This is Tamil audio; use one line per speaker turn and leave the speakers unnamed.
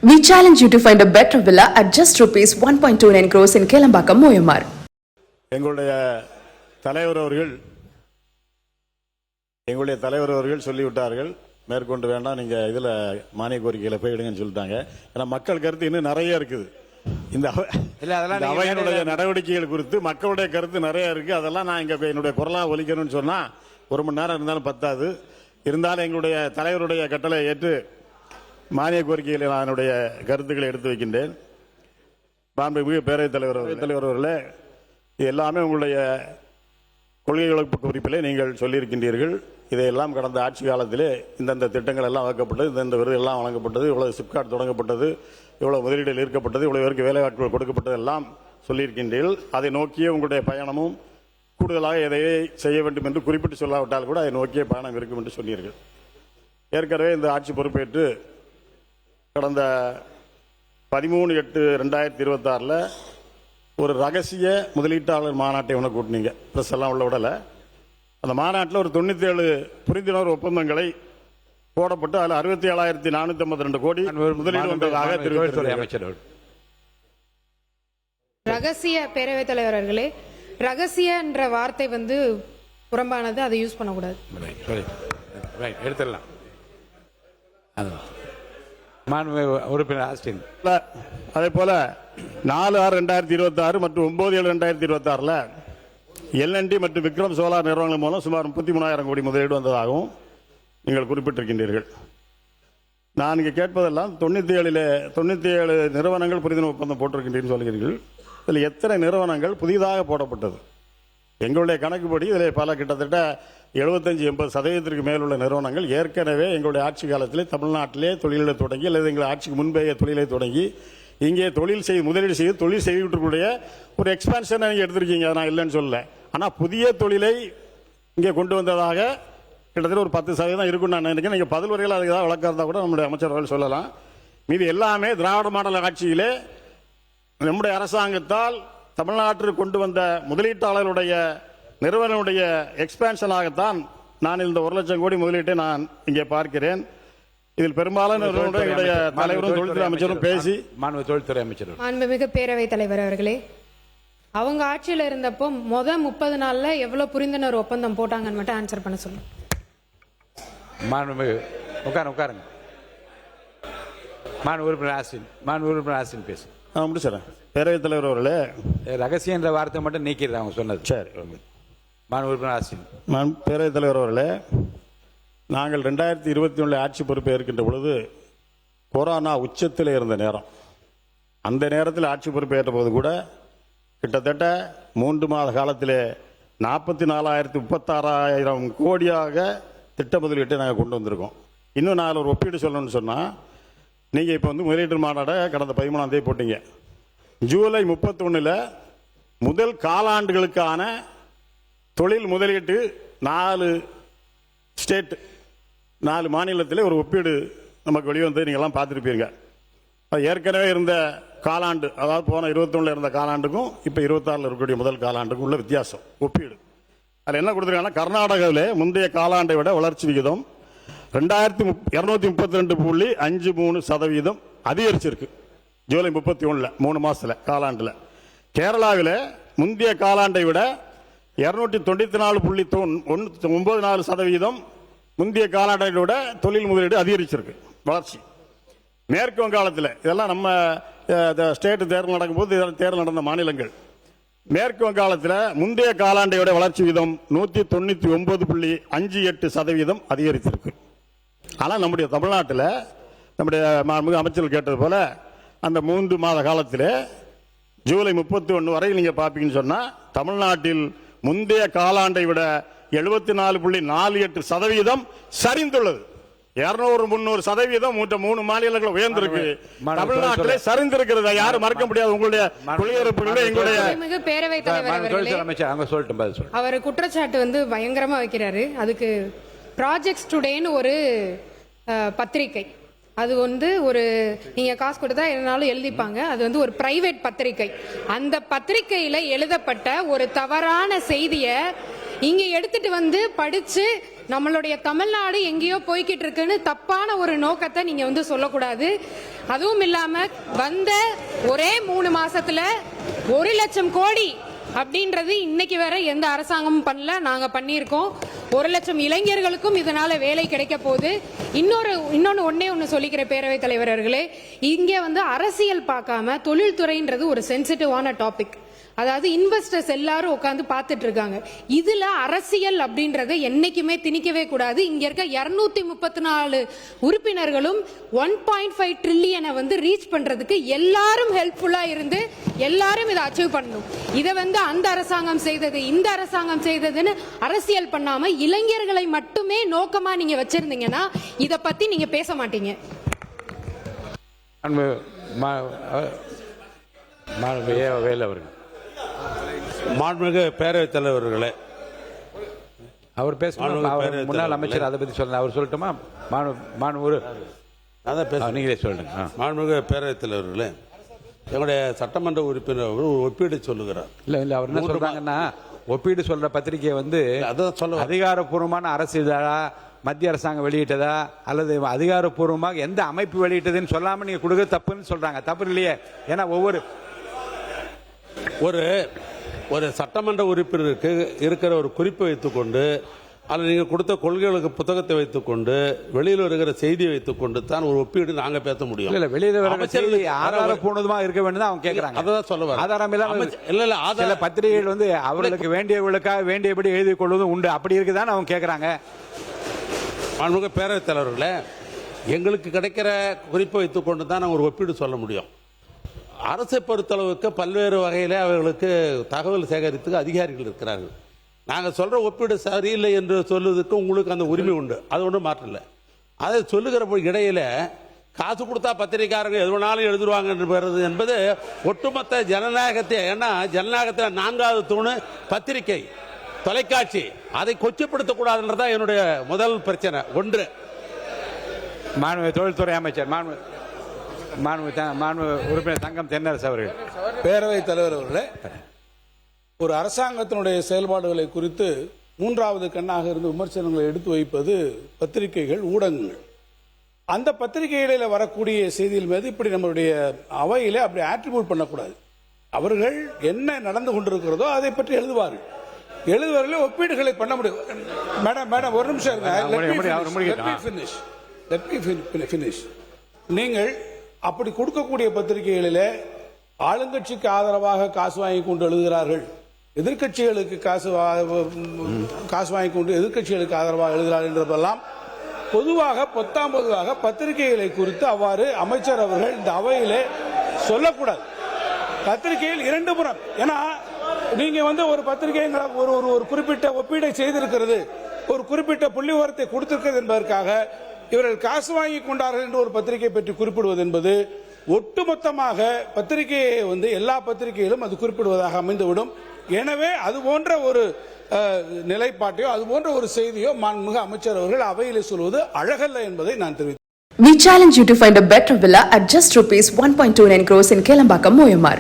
We challenge you to find a better villa at just rupees 1.29 crores in Kelambakam, Moyamar.
எங்களுடைய தலைவர் அவர்கள் சொல்லிவிட்டார்கள், மேற்கொண்டு வேண்டாம், நீங்க இதுல மானிய கோரிக்கையில போயிடுங்கன்னு சொல்லிட்டாங்க. ஏன்னா மக்கள் கருத்து இன்னும் நிறைய இருக்குது. இந்த அவையினுடைய நடவடிக்கைகள் குறித்து மக்களுடைய கருத்து நிறைய இருக்கு. அதெல்லாம் நான் இங்க என்னுடைய குரலா ஒலிக்கணும்னு சொன்னா 1 மணி நேரம் இருந்தாலும் பத்தாது. இருந்தாலும் எங்களுடைய தலைவருடைய கட்டளை ஏற்று மானிய கோரிக்கையில் நான் என்னுடைய கருத்துக்களை எடுத்து வைக்கின்றேன். மாண்புமிகு பேரவைத் தலைவர் அவர்களே, எல்லாமே உங்களுடைய கொள்கை வகுப்பு குறிப்பிலே நீங்கள் சொல்லியிருக்கின்றீர்கள். இதையெல்லாம் கடந்த ஆட்சி காலத்திலே இந்தந்த திட்டங்கள் எல்லாம் வகுக்கப்பட்டது, இந்தந்த விருது எல்லாம் வழங்கப்பட்டது, இவ்வளவு சிப்காட் தொடங்கப்பட்டது, இவ்வளவு முதலீடுகள் ஈர்க்கப்பட்டது, இவ்வளவு பேருக்கு வேலைவாய்ப்புகள் கொடுக்கப்பட்டது எல்லாம் சொல்லியிருக்கின்றீர்கள். அதை நோக்கிய உங்களுடைய பயணமும் கூடுதலாக எதையே செய்ய வேண்டும் என்று குறிப்பிட்டு சொல்லாவிட்டால் கூட அதை நோக்கிய பயணம் இருக்கும் என்று சொன்னீர்கள். ஏற்கனவே இந்த ஆட்சி பொறுப்பேற்று கடந்த 13/8/2026 ஒரு ரகசிய முதலீட்டாளர் மாநாட்டை ஒன்று கூட்டினீங்க. பிரஸ் எல்லாம் உள்ள விடல. அந்த மாநாட்டில் ஒரு 97 புரிந்துணர்வு ஒப்பந்தங்களை போடப்பட்டு அதில் 67,452 கோடி முதலீடு வந்ததாக தெரிவித்தார் அமைச்சர்.
ரகசிய பேரவைத் தலைவர் அவர்களே, ரகசிய என்ற வார்த்தை புறம்பானது, அதை யூஸ் பண்ணக்கூடாது.
எடுத்துடலாம். உறுப்பினர் ஆஸ்டின்.
அதே போல 4/6/2026 மற்றும் 9/7/2026 LNT மற்றும் விக்ரம் சோலார் நிறுவனங்கள் மூலம் சுமார் 33,000 கோடி முதலீடு வந்ததாகவும் நீங்கள் குறிப்பிட்டிருக்கின்றீர்கள். நான் இங்கே கேட்பதெல்லாம் 97 நிறுவனங்கள் புரிந்துணர்வு ஒப்பந்தம் போட்டிருக்கின்றீர்கள் சொல்கிறீர்கள். இதில் எத்தனை நிறுவனங்கள் புதிதாக போடப்பட்டது? எங்களுடைய கணக்குப்படி இதில் பல கிட்டத்தட்ட 75-80% மேல் உள்ள நிறுவனங்கள் ஏற்கனவே எங்களுடைய ஆட்சி காலத்திலே தமிழ்நாட்டிலே தொழிலை தொடங்கி அல்லது எங்கள் ஆட்சிக்கு முன்பே தொழிலை தொடங்கி இங்கே முதலீடு செய்து தொழில் செய்யக்கூடிய ஒரு எக்ஸ்பான்ஷனை நீங்கள் எடுத்திருக்கீங்க. நான் இல்லைன்னு சொல்லல. ஆனால் புதிய தொழிலை இங்கே கொண்டு வந்ததாக கிட்டத்தட்ட ஒரு 10% இருக்குன்னு நான் நினைக்கிறேன். நீங்கள் பதில் வரையில் அதுக்கு ஏதாவது வழக்கம் கூட நம்முடைய அமைச்சர்கள் சொல்லலாம். மீது எல்லாமே திராவிட மாடல் ஆட்சியிலே நம்முடைய அரசாங்கத்தால் தமிழ்நாட்டில் கொண்டு வந்த முதலீட்டாளர்களுடைய நிறுவனங்களுடைய எக்ஸ்பான்ஷனாகத்தான் நான் இந்த 1 லட்சம் கோடி முதலீட்டை நான் இங்கே பார்க்கிறேன். இதில் பெரும்பாலான தலைவரும் தொழில்துறை அமைச்சரும் பேசி
தொழில்துறை அமைச்சர்
மாண்புமிகு பேரவைத் தலைவர் அவர்களே, அவங்க ஆட்சியில் இருந்தப்போ 30 நாள்ல எவ்வளவு புரிந்துணர்வு ஒப்பந்தம் போட்டாங்கன்னு மட்டும் ஆன்சர் பண்ண சொல்லுங்க.
மாண்புமிகு உட்காருங்க. உறுப்பினர் ஆஸ்டின் பேசு.
முடிச்சிடறேன். பேரவைத் தலைவர் அவர்களே,
ரகசியம் என்ற வார்த்தை மட்டும் நீக்கிறது அவங்க சொன்னது.
சரி.
உறுப்பினர் ஆஸ்டின்.
பேரவைத் தலைவர் அவர்களே, நாங்கள் 2021 ஆட்சி பொறுப்பை இருக்கின்ற பொழுது கொரோனா உச்சத்தில் இருந்த நேரம். அந்த நேரத்தில் ஆட்சி பொறுப்பை ஏற்ற போது கூட கிட்டத்தட்ட 3 மாத காலத்திலே 44,36,000 கோடியாக திட்ட முதலீட்டை நாங்கள் கொண்டு வந்திருக்கோம். இன்னும் நான் ஒரு ஒப்பீடு சொல்லணும்னு சொன்னால், நீங்கள் இப்போ முதலீட்டு மாநாடை கடந்த 13ஆம் தேதி போட்டீங்க. ஜூலை 31 முதல் காலாண்டுகளுக்கான தொழில் முதலீட்டு 4 ஸ்டேட் 4 மாநிலத்தில் ஒரு ஒப்பீடு நமக்கு வெளிவந்து நீங்கள்லாம் பார்த்துருப்பீங்க. அது ஏற்கனவே இருந்த காலாண்டு, அதாவது போன 21 இருந்த காலாண்டுக்கும் இப்போ 26 இருக்கக்கூடிய முதல் காலாண்டுக்கும் உள்ள வித்தியாசம் ஒப்பீடு. அதில் என்ன கொடுத்துருக்காங்கன்னா, கர்நாடகாவில் முந்தைய காலாண்டை விட வளர்ச்சி விகிதம் 2,232.53% அதிகரிச்சிருக்கு. ஜூலை 31 3 மாசத்துல காலாண்டுல. கேரளாவில் முந்தைய காலாண்டை விட 294.94% முந்தைய காலாண்டை விட தொழில் முதலீடு அதிகரிச்சிருக்கு, வளர்ச்சி. மேற்கு வங்காளத்தில், இதெல்லாம் நம்ம ஸ்டேட் தேர்தல் நடக்கும்போது தேர்தல் நடந்த மாநிலங்கள். மேற்கு வங்காளத்தில் முந்தைய காலாண்டை விட வளர்ச்சி விகிதம் 199.58% அதிகரித்திருக்கு. ஆனால் நம்முடைய தமிழ்நாட்டில் நம்முடைய அமைச்சர்கள் கேட்டது போல அந்த 3 மாத காலத்தில் ஜூலை 31 வரை நீங்க பார்ப்பீங்கன்னு சொன்னா, தமிழ்நாட்டில் முந்தைய காலாண்டை விட 74.48% சரிந்துள்ளது. 200-300% 3 மாநிலங்கள் உயர்ந்திருக்கு. தமிழ்நாட்டிலே சரிந்திருக்கிறது, யாரும் மறக்க முடியாது. உங்களுடைய குடியிருப்புகளே எங்களுடைய
பேரவைத் தலைவர் அவர் குற்றச்சாட்டு பயங்கரமா வைக்கிறாரு. அதுக்கு ப்ராஜெக்ட்ஸ் டுடேன்னு ஒரு பத்திரிகை, அது ஒரு நீங்க காசு கொடுத்தா என்னாலும் எழுதிப்பாங்க. அது ஒரு பிரைவேட் பத்திரிகை. அந்த பத்திரிகையில எழுதப்பட்ட ஒரு தவறான செய்தியை இங்க எடுத்துட்டு படிச்சு நம்மளுடைய தமிழ்நாடு எங்கேயோ போய்கிட்டு இருக்குன்னு தப்பான ஒரு நோக்கத்தை நீங்க வந்து சொல்லக்கூடாது. அதுவும் இல்லாம வந்த ஒரே 3 மாசத்துல 1 லட்சம் கோடி அப்படின்றது இன்னைக்கு வரை எந்த அரசாங்கமும் பண்ணல, நாங்க பண்ணியிருக்கோம். 1 லட்சம் இளைஞர்களுக்கும் இதனால வேலை கிடைக்க போகுது. இன்னொன்னு ஒண்ணு சொல்லிக்கிற பேரவைத் தலைவர் அவர்களே, இங்கே வந்து அரசியல் பார்க்காம தொழில்துறைன்றது ஒரு சென்சிட்டிவான டாபிக். அதாவது இன்வெஸ்டர்ஸ் எல்லாரும் உட்காந்து பார்த்துட்டு இருக்காங்க. இதுல அரசியல் அப்படின்றத என்னைக்குமே திணிக்கவே கூடாது. இங்க இருக்க 234 உறுப்பினர்களும் 1.5 ட்ரில்லியனை வந்து ரீச் பண்றதுக்கு எல்லாரும் ஹெல்ப்ஃபுல்லா இருந்து எல்லாரும் இதை அச்சீவ் பண்ணணும். இதை வந்து அந்த அரசாங்கம் செய்தது இந்த அரசாங்கம் செய்ததுன்னு அரசியல் பண்ணாம இளைஞர்களை மட்டுமே நோக்கமா நீங்க வச்சிருந்தீங்கன்னா இத பத்தி நீங்க பேச மாட்டீங்க.
மாண்புமிகு பேரவைத் தலைவர்களே,
அவர் பேசணும். முன்னாள் அமைச்சர் அதை பத்தி சொல்ல அவர் சொல்லட்டுமா? நீங்களே சொல்லுங்க.
மாண்புமிகு பேரவைத் தலைவர்களே, எங்களுடைய சட்டமன்ற உறுப்பினர் ஒரு ஒப்பீடு சொல்லுகிறார்.
இல்ல அவர் என்ன சொல்றாங்கன்னா, ஒப்பீடு சொல்ற பத்திரிகை வந்து
அதான் சொல்ல
அதிகாரப்பூர்வமான அரசியலா மத்திய அரசாங்கம் வெளியிட்டதா அல்லது அதிகாரப்பூர்வமாக எந்த அமைப்பு வெளியிட்டதுன்னு சொல்லாம நீங்க கொடுக்க தப்புன்னு சொல்றாங்க. தப்பு இல்லையே? ஏன்னா
ஒரு சட்டமன்ற உறுப்பினருக்கு இருக்கிற ஒரு குறிப்பை வைத்துக்கொண்டு அல்லது நீங்கள் கொடுத்த கொள்கைகளுக்கு புத்தகத்தை வைத்துக்கொண்டு வெளியில் வருகிற செய்தியை வைத்துக்கொண்டு தான் ஒரு ஒப்பீடு நாங்க பேச முடியும்.
இல்ல வெளியில வர செய்தி ஆதாரப்பூர்வமா இருக்க வேண்டும் அவங்க கேக்குறாங்க.
அதான் சொல்ல
ஆதாரம் இல்லாம சில பத்திரிகைகள் வந்து அவர்களுக்கு வேண்டியவர்களுக்காக வேண்டியபடி எழுதி கொள்வதும் உண்டு. அப்படி இருக்குதான் அவங்க கேக்குறாங்க.
மாண்புமிகு பேரவைத் தலைவர்களே, எங்களுக்கு கிடைக்கிற குறிப்பை வைத்துக்கொண்டு தான் நாங்கள் ஒரு ஒப்பீடு சொல்ல முடியும். அரசை பொறுத்தளவுக்கு பல்வேறு வகையில் அவர்களுக்கு தகவல் சேகரித்துக்கு அதிகாரிகள் இருக்கிறார்கள். நாங்கள் சொல்ற ஒப்பீடு சரியில்லை என்று சொல்வதற்கு உங்களுக்கு அந்த உரிமை உண்டு, அது ஒன்றும் மாற்றம் இல்லை. அதை சொல்லுகிற இடையில காசு கொடுத்தா பத்திரிகையாளங்க எது வேணாலும் எழுதுவாங்க என்பது ஒட்டுமொத்த ஜனநாயகத்தை, ஏன்னா ஜனநாயகத்தில் 4வது தூணு பத்திரிகை தொலைக்காட்சி, அதை கொச்சப்படுத்தக்கூடாதுன்றதான் என்னுடைய முதல் பிரச்சனை. ஒன்று,
தொழில்துறை அமைச்சர் உறுப்பினர் தங்கம் தென்னரசு அவர்கள்.
பேரவைத் தலைவர் அவர்களே, ஒரு அரசாங்கத்தினுடைய செயல்பாடுகளை குறித்து 3வது கண்ணாக இருந்து விமர்சனங்களை எடுத்து வைப்பது பத்திரிகைகள், ஊடகங்கள். அந்த பத்திரிகைகளில் வரக்கூடிய செய்திகள் மீது இப்படி நம்மளுடைய அவையிலே அப்படி ஆட்ரிபியூட் பண்ணக்கூடாது. அவர்கள் என்ன நடந்து கொண்டிருக்கிறதோ அதை பற்றி எழுதுவார்கள். ஒப்பீடுகளை பண்ண முடியும். மேடம் ஒரு நிமிஷம் நீங்கள் அப்படி கொடுக்கக்கூடிய பத்திரிகைகளிலே ஆளுங்கட்சிக்கு ஆதரவாக காசு வாங்கி கொண்டு எழுதுகிறார்கள், எதிர்கட்சிகளுக்கு காசு வாங்கி கொண்டு எதிர்கட்சிகளுக்கு ஆதரவாக எழுதுகிறார்கள் என்றதெல்லாம் பொதுவாக பத்திரிகைகளை குறித்து அவ்வாறு அமைச்சர் அவர்கள் இந்த அவையிலே சொல்லக்கூடாது. பத்திரிகையில் 2 புறம். ஏன்னா நீங்க வந்து ஒரு பத்திரிகை ஒரு குறிப்பிட்ட ஒப்பீடை செய்திருக்கிறது, ஒரு குறிப்பிட்ட புள்ளி விவரத்தை கொடுத்திருக்கிறது என்பதற்காக இவர்கள் காசு வாங்கி கொண்டார்கள் என்று ஒரு பத்திரிகை பற்றி குறிப்பிடுவது என்பது ஒட்டுமொத்தமாக பத்திரிகையை வந்து எல்லா பத்திரிகையிலும் அது குறிப்பிடுவதாக அமைந்துவிடும். எனவே அது போன்ற ஒரு நிலைப்பாட்டையோ அது போன்ற ஒரு செய்தியோ மாண்புமிகு அமைச்சர் அவர்கள் அவையிலே சொல்வது அழகல்ல என்பதை நான் தெரிவித்தேன்.
We challenge you to find a better villa at just rupees 1.29 crores in Kelambakam, Moyamar.